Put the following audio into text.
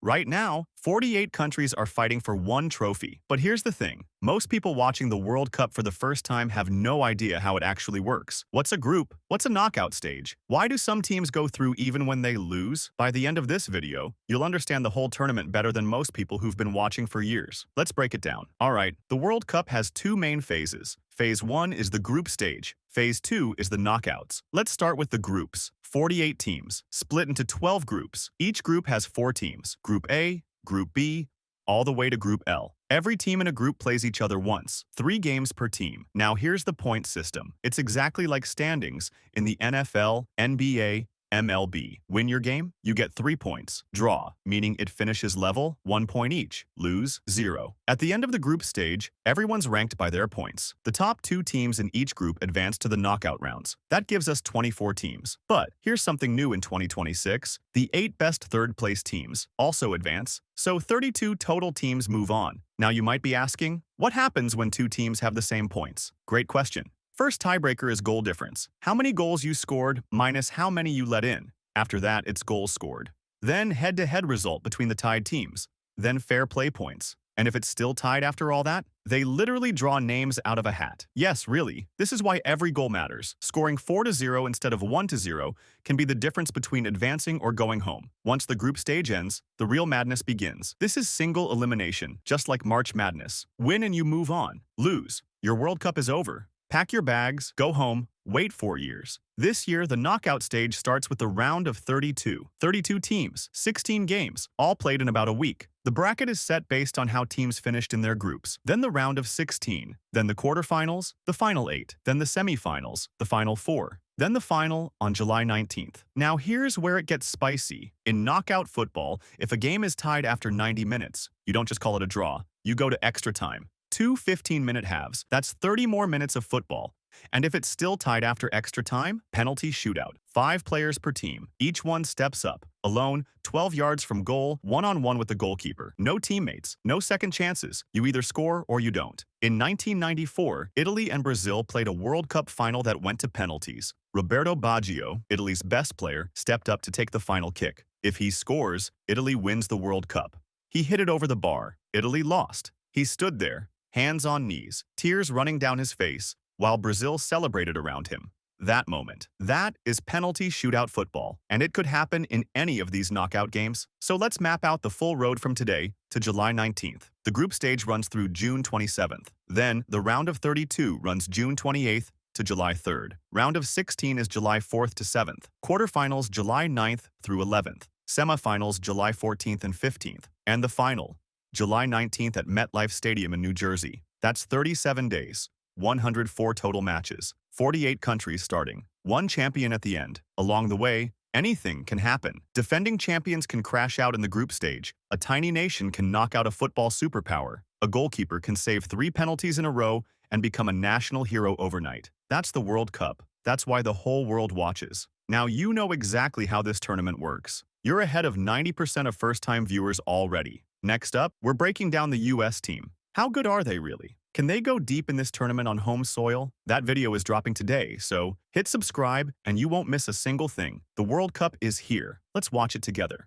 Right now, 48 countries are fighting for one trophy. But here's the thing. Most people watching the World Cup for the first time have no idea how it actually works. What's a group? What's a knockout stage? Why do some teams go through even when they lose? By the end of this video, you'll understand the whole tournament better than most people who've been watching for years. Let's break it down. Alright, the World Cup has two main phases. Phase 1 is the group stage. Phase 2 is the knockouts. Let's start with the groups. 48 teams, split into 12 groups. Each group has 4 teams. Group A, Group B, all the way to Group L. Every team in a group plays each other once, 3 games per team. Now here's the point system. It's exactly like standings in the NFL, NBA, MLB. Win your game, you get 3 points. Draw, meaning it finishes level, 1 point each. Lose, 0. At the end of the group stage, everyone's ranked by their points. The top 2 teams in each group advance to the knockout rounds. That gives us 24 teams. But here's something new in 2026. The 8 best third-place teams also advance, so 32 total teams move on. Now you might be asking, what happens when 2 teams have the same points? Great question. First tiebreaker is goal difference. How many goals you scored minus how many you let in. After that, it's goals scored. Then head-to-head result between the tied teams. Then fair play points. And if it's still tied after all that, they literally draw names out of a hat. Yes, really. This is why every goal matters. Scoring 4-0 instead of 1-0 can be the difference between advancing or going home. Once the group stage ends, the real madness begins. This is single elimination, just like March Madness. Win and you move on. Lose. Your World Cup is over. Pack your bags, go home, wait 4 years. This year, the knockout stage starts with the round of 32. 32 teams, 16 games, all played in about a week. The bracket is set based on how teams finished in their groups. Then the round of 16. Then the quarterfinals, the final 8. Then the semifinals, the final 4. Then the final on July 19th. Now here's where it gets spicy. In knockout football, if a game is tied after 90 minutes, you don't just call it a draw. You go to extra time. 2 15-minute halves. That's 30 more minutes of football. And if it's still tied after extra time, penalty shootout. 5 players per team. Each one steps up. Alone, 12 yards from goal, one-on-one with the goalkeeper. No teammates, no second chances. You either score or you don't. In 1994, Italy and Brazil played a World Cup final that went to penalties. Roberto Baggio, Italy's best player, stepped up to take the final kick. If he scores, Italy wins the World Cup. He hit it over the bar. Italy lost. He stood there, hands on knees, tears running down his face, while Brazil celebrated around him. That moment. That is penalty shootout football, and it could happen in any of these knockout games. So let's map out the full road from today to July 19th. The group stage runs through June 27th. Then, the round of 32 runs June 28th to July 3rd. Round of 16 is July 4th to 7th. Quarterfinals July 9th through 11th. Semifinals July 14th and 15th. And the final, July 19th at MetLife Stadium in New Jersey. That's 37 days, 104 total matches, 48 countries starting, 1 champion at the end. Along the way, anything can happen. Defending champions can crash out in the group stage. A tiny nation can knock out a football superpower. A goalkeeper can save 3 penalties in a row and become a national hero overnight. That's the World Cup. That's why the whole world watches. Now you know exactly how this tournament works. You're ahead of 90% of first-time viewers already. Next up, we're breaking down the US team. How good are they really? Can they go deep in this tournament on home soil? That video is dropping today, so hit subscribe and you won't miss a single thing. The World Cup is here. Let's watch it together.